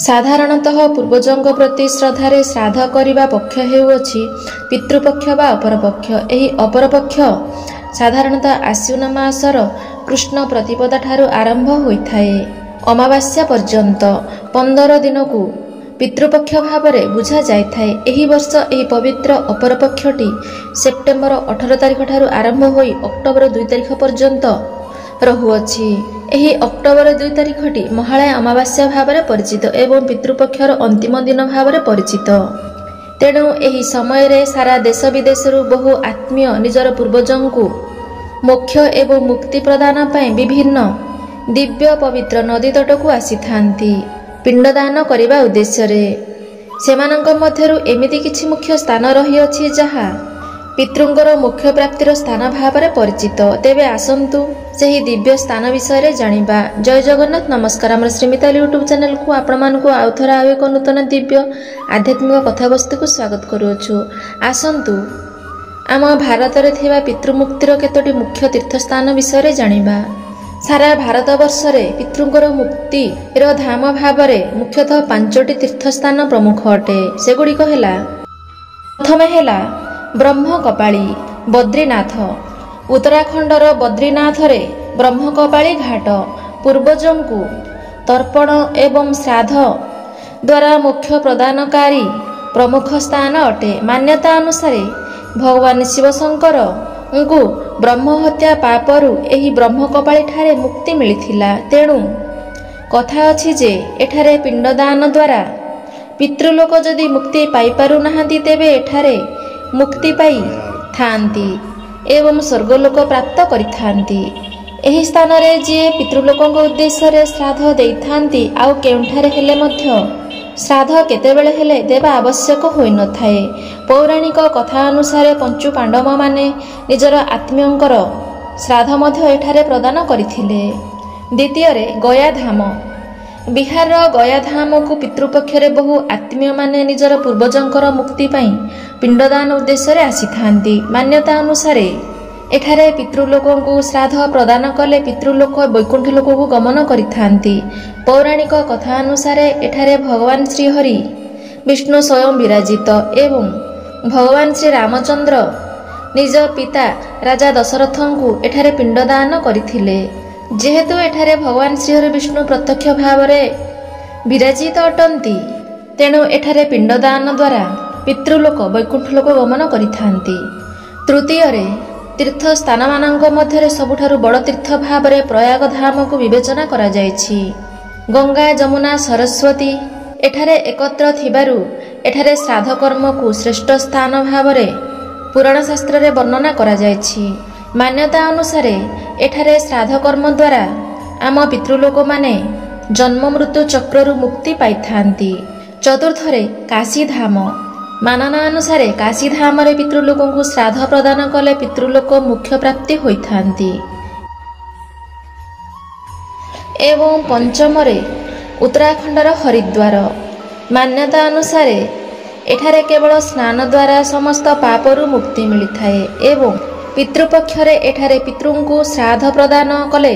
ସାଧାରଣତଃ ପୂର୍ବଜଙ୍କ ପ୍ରତି ଶ୍ରଦ୍ଧାରେ ଶ୍ରାଦ୍ଧ କରିବା ପକ୍ଷ ହେଉଅଛି ପିତୃପକ୍ଷ ବା ଅପରପକ୍ଷ। ଏହି ଅପରପକ୍ଷ ସାଧାରଣତଃ ଆଶ୍ୱିନ ମାସର କୃଷ୍ଣ ପ୍ରତିପଦା ଠାରୁ ଆରମ୍ଭ ହୋଇଥାଏ। ଅମାବାସ୍ୟା ପର୍ଯ୍ୟନ୍ତ 15 ଦିନକୁ ପିତୃପକ୍ଷ ଭାବରେ ବୁଝା ଯାଇଥାଏ। ଏହି ବର୍ଷ ଏହି ପବିତ୍ର ଅପରପକ୍ଷଟି ସେପ୍ଟେମ୍ବର 18 ତାରିଖ ଠାରୁ ଆରମ୍ଭ ହୋଇ ଅକ୍ଟୋବର 2 ତାରିଖ ପର୍ଯ୍ୟନ୍ତ ରହୁଅଛି। ଏହି ଅକ୍ଟୋବର 2 ତାରିଖଟି ମହାଳୟା ଅମାବାସ୍ୟା ଭାବରେ ପରିଚିତ ଏବଂ ପିତୃପକ୍ଷର ଅନ୍ତିମ ଦିନ ଭାବରେ ପରିଚିତ। ତେଣୁ ଏହି ସମୟରେ ସାରା ଦେଶ ବିଦେଶରୁ ବହୁ ଆତ୍ମୀୟ ନିଜର ପୂର୍ବଜଙ୍କୁ ମୋକ୍ଷ ଏବଂ ମୁକ୍ତି ପ୍ରଦାନ ପାଇଁ ବିଭିନ୍ନ ଦିବ୍ୟ ପବିତ୍ର ନଦୀ ତଟକୁ ଆସିଥାନ୍ତି ପିଣ୍ଡଦାନ କରିବା ଉଦ୍ଦେଶ୍ୟରେ। ସେମାନଙ୍କ ମଧ୍ୟରୁ ଏମିତି କିଛି ମୁଖ୍ୟ ସ୍ଥାନ ରହିଅଛି ଯାହା ପିତୃଙ୍କର ମୋକ୍ଷ ପ୍ରାପ୍ତିର ସ୍ଥାନ ଭାବରେ ପରିଚିତ। ତେବେ ଆସନ୍ତୁ ସେହି ଦିବ୍ୟ ସ୍ଥାନ ବିଷୟରେ ଜାଣିବା। ଜୟ ଜଗନ୍ନାଥ, ନମସ୍କାର। ଆମର ଶ୍ରୀମିତାଲି ୟୁଟ୍ୟୁବ୍ ଚ୍ୟାନେଲକୁ ଆପଣମାନଙ୍କୁ ଆଉଥରେ ଆଉ ଏକ ନୂତନ ଦିବ୍ୟ ଆଧ୍ୟାତ୍ମିକ କଥାବସ୍ତୁକୁ ସ୍ୱାଗତ କରୁଅଛୁ। ଆସନ୍ତୁ ଆମ ଭାରତରେ ଥିବା ପିତୃମୁକ୍ତିର କେତୋଟି ମୁଖ୍ୟ ତୀର୍ଥସ୍ଥାନ ବିଷୟରେ ଜାଣିବା। ସାରା ଭାରତବର୍ଷରେ ପିତୃଙ୍କର ମୁକ୍ତିର ଧାମ ଭାବରେ ମୁଖ୍ୟତଃ 5ଟି ତୀର୍ଥସ୍ଥାନ ପ୍ରମୁଖ ଅଟେ। ସେଗୁଡ଼ିକ ହେଲା, ପ୍ରଥମେ ହେଲା ବ୍ରହ୍ମକପାଳୀ ବଦ୍ରିନାଥ। ଉତ୍ତରାଖଣ୍ଡର ବଦ୍ରିନାଥରେ ବ୍ରହ୍ମକପାଳୀ ଘାଟ ପୂର୍ବଜଙ୍କୁ ତର୍ପଣ ଏବଂ ଶ୍ରାଦ୍ଧ ଦ୍ୱାରା ମୋକ୍ଷ ପ୍ରଦାନକାରୀ ପ୍ରମୁଖ ସ୍ଥାନ ଅଟେ। ମାନ୍ୟତା ଅନୁସାରେ ଭଗବାନ ଶିବ ଶଙ୍କରଙ୍କୁ ବ୍ରହ୍ମହତ୍ୟା ପାପରୁ ଏହି ବ୍ରହ୍ମକପାଳୀ ଠାରେ ମୁକ୍ତି ମିଳିଥିଲା। ତେଣୁ କଥା ଅଛି ଯେ ଏଠାରେ ପିଣ୍ଡଦାନ ଦ୍ୱାରା ପିତୃଲୋକ ଯଦି ମୁକ୍ତି ପାଇପାରୁନାହାନ୍ତି ତେବେ ଏଠାରେ ମୁକ୍ତି ପାଇଥାନ୍ତି ଏବଂ ସ୍ୱର୍ଗଲୋକ ପ୍ରାପ୍ତ କରିଥାନ୍ତି। ଏହି ସ୍ଥାନରେ ଯିଏ ପିତୃଲୋକଙ୍କ ଉଦ୍ଦେଶ୍ୟରେ ଶ୍ରାଦ୍ଧ ଦେଇଥାନ୍ତି ଆଉ କେଉଁଠାରେ ହେଲେ ମଧ୍ୟ ଶ୍ରାଦ୍ଧ କେତେବେଳେ ହେଲେ ଦେବା ଆବଶ୍ୟକ ହୋଇନଥାଏ। ପୌରାଣିକ କଥା ଅନୁସାରେ ପଞ୍ଚୁ ପାଣ୍ଡବମାନେ ନିଜର ଆତ୍ମୀୟଙ୍କର ଶ୍ରାଦ୍ଧ ମଧ୍ୟ ଏଠାରେ ପ୍ରଦାନ କରିଥିଲେ। ଦ୍ୱିତୀୟରେ ଗୟାଧାମ। ବିହାରର ଗୟାଧାମକୁ ପିତୃପକ୍ଷରେ ବହୁ ଆତ୍ମୀୟମାନେ ନିଜର ପୂର୍ବଜଙ୍କର ମୁକ୍ତି ପାଇଁ ପିଣ୍ଡଦାନ ଉଦ୍ଦେଶ୍ୟରେ ଆସିଥାନ୍ତି। ମାନ୍ୟତା ଅନୁସାରେ ଏଠାରେ ପିତୃଲୋକଙ୍କୁ ଶ୍ରାଦ୍ଧ ପ୍ରଦାନ କଲେ ପିତୃଲୋକ ବୈକୁଣ୍ଠ ଲୋକକୁ ଗମନ କରିଥାନ୍ତି। ପୌରାଣିକ କଥା ଅନୁସାରେ ଏଠାରେ ଭଗବାନ ଶ୍ରୀହରି ବିଷ୍ଣୁ ସ୍ୱୟଂ ବିରାଜିତ ଏବଂ ଭଗବାନ ଶ୍ରୀରାମଚନ୍ଦ୍ର ନିଜ ପିତା ରାଜା ଦଶରଥଙ୍କୁ ଏଠାରେ ପିଣ୍ଡଦାନ କରିଥିଲେ। ଯେହେତୁ ଏଠାରେ ଭଗବାନ ଶ୍ରୀହରି ବିଷ୍ଣୁ ପ୍ରତ୍ୟକ୍ଷ ଭାବରେ ବିରାଜିତ ଅଟନ୍ତି ତେଣୁ ଏଠାରେ ପିଣ୍ଡଦାନ ଦ୍ୱାରା ପିତୃଲୋକ ବୈକୁଣ୍ଠ ଲୋକ ଗମନ କରିଥାନ୍ତି। ତୃତୀୟରେ ତୀର୍ଥସ୍ଥାନମାନଙ୍କ ମଧ୍ୟରେ ସବୁଠାରୁ ବଡ଼ ତୀର୍ଥ ଭାବରେ ପ୍ରୟାଗ ଧାମକୁ ବିବେଚନା କରାଯାଇଛି। ଗଙ୍ଗା, ଯମୁନା, ସରସ୍ୱତୀ ଏଠାରେ ଏକତ୍ର ଥିବାରୁ ଏଠାରେ ଶ୍ରାଦ୍ଧ କର୍ମକୁ ଶ୍ରେଷ୍ଠ ସ୍ଥାନ ଭାବରେ ପୁରାଣ ଶାସ୍ତ୍ରରେ ବର୍ଣ୍ଣନା କରାଯାଇଛି। ମାନ୍ୟତା ଅନୁସାରେ ଏଠାରେ ଶ୍ରାଦ୍ଧ କର୍ମ ଦ୍ୱାରା ଆମ ପିତୃଲୋକମାନେ ଜନ୍ମ ମୃତ୍ୟୁ ଚକ୍ରରୁ ମୁକ୍ତି ପାଇଥାନ୍ତି। ଚତୁର୍ଥରେ କାଶୀଧାମ। ମାନନା ଅନୁସାରେ କାଶୀଧାମରେ ପିତୃଲୋକଙ୍କୁ ଶ୍ରାଦ୍ଧ ପ୍ରଦାନ କଲେ ପିତୃଲୋକ ମୋକ୍ଷ ପ୍ରାପ୍ତି ହୋଇଥାନ୍ତି। ଏବଂ ପଞ୍ଚମରେ ଉତ୍ତରାଖଣ୍ଡର ହରିଦ୍ୱାର। ମାନ୍ୟତା ଅନୁସାରେ ଏଠାରେ କେବଳ ସ୍ନାନ ଦ୍ୱାରା ସମସ୍ତ ପାପରୁ ମୁକ୍ତି ମିଳିଥାଏ ଏବଂ ପିତୃପକ୍ଷରେ ଏଠାରେ ପିତୃଙ୍କୁ ଶ୍ରାଦ୍ଧ ପ୍ରଦାନ କଲେ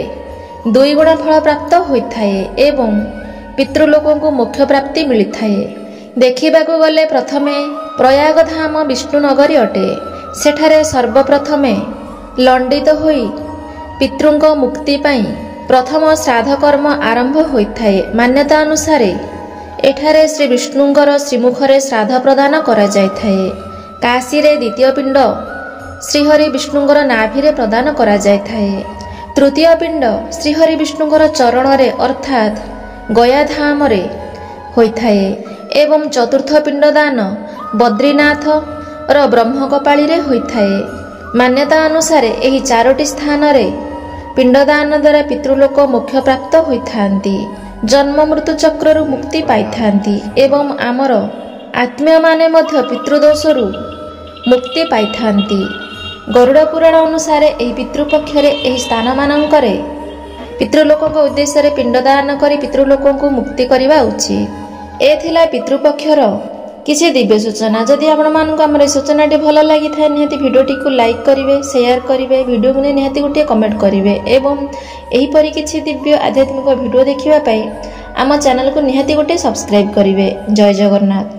2 ଗୁଣ ଫଳ ପ୍ରାପ୍ତ ହୋଇଥାଏ ଏବଂ ପିତୃଲୋକଙ୍କୁ ମୋକ୍ଷ ପ୍ରାପ୍ତି ମିଳିଥାଏ। ଦେଖିବାକୁ ଗଲେ ପ୍ରଥମେ ପ୍ରୟାଗ ଧାମ ବିଷ୍ଣୁନଗରୀ ଅଟେ। ସେଠାରେ ସର୍ବପ୍ରଥମେ ଲଣ୍ଡିତ ହୋଇ ପିତୃଙ୍କ ମୁକ୍ତି ପାଇଁ ପ୍ରଥମ ଶ୍ରାଦ୍ଧ କର୍ମ ଆରମ୍ଭ ହୋଇଥାଏ। ମାନ୍ୟତା ଅନୁସାରେ ଏଠାରେ ଶ୍ରୀ ବିଷ୍ଣୁଙ୍କର ଶ୍ରୀମୁଖରେ ଶ୍ରାଦ୍ଧ ପ୍ରଦାନ କରାଯାଇଥାଏ। କାଶୀରେ ଦ୍ୱିତୀୟ ପିଣ୍ଡ ଶ୍ରୀହରି ବିଷ୍ଣୁଙ୍କର ନାଭିରେ ପ୍ରଦାନ କରାଯାଇଥାଏ। ତୃତୀୟ ପିଣ୍ଡ ଶ୍ରୀହରି ବିଷ୍ଣୁଙ୍କର ଚରଣରେ ଅର୍ଥାତ୍ ଗୟାଧାମରେ ହୋଇଥାଏ ଏବଂ ଚତୁର୍ଥ ପିଣ୍ଡଦାନ ବଦ୍ରିନାଥର ବ୍ରହ୍ମକପାଳୀରେ ହୋଇଥାଏ। ମାନ୍ୟତା ଅନୁସାରେ ଏହି 4ଟି ସ୍ଥାନରେ ପିଣ୍ଡଦାନ ଦ୍ୱାରା ପିତୃଲୋକ ମୋକ୍ଷ ପ୍ରାପ୍ତ ହୋଇଥାନ୍ତି, ଜନ୍ମ ମୃତ୍ୟୁ ଚକ୍ରରୁ ମୁକ୍ତି ପାଇଥାନ୍ତି ଏବଂ ଆମର ଆତ୍ମୀୟମାନେ ମଧ୍ୟ ପିତୃଦୋଷରୁ ମୁକ୍ତି ପାଇଥାନ୍ତି। ଗରୁଡ଼ ପୁରାଣ ଅନୁସାରେ ଏହି ପିତୃପକ୍ଷରେ ଏହି ସ୍ଥାନମାନଙ୍କରେ ପିତୃଲୋକଙ୍କ ଉଦ୍ଦେଶ୍ୟରେ ପିଣ୍ଡଦାନ କରି ପିତୃଲୋକଙ୍କୁ ମୁକ୍ତି କରିବା ଉଚିତ। ଏ ଥିଲା ପିତୃପକ୍ଷର किसी दिव्य सूचना जदि आपमर सूचनाटी भल लगी था निहाती भिडियोटी को लाइक करेंगे शेयर करेंगे भिडियो को निहाती गोटे कमेंट करेंगे एवं एहीपरि किसी दिव्य आध्यात्मिक भिडियो देखिवाई आम चैनल को निहाती गोटे सब्सक्राइब करेंगे। जय जगन्नाथ।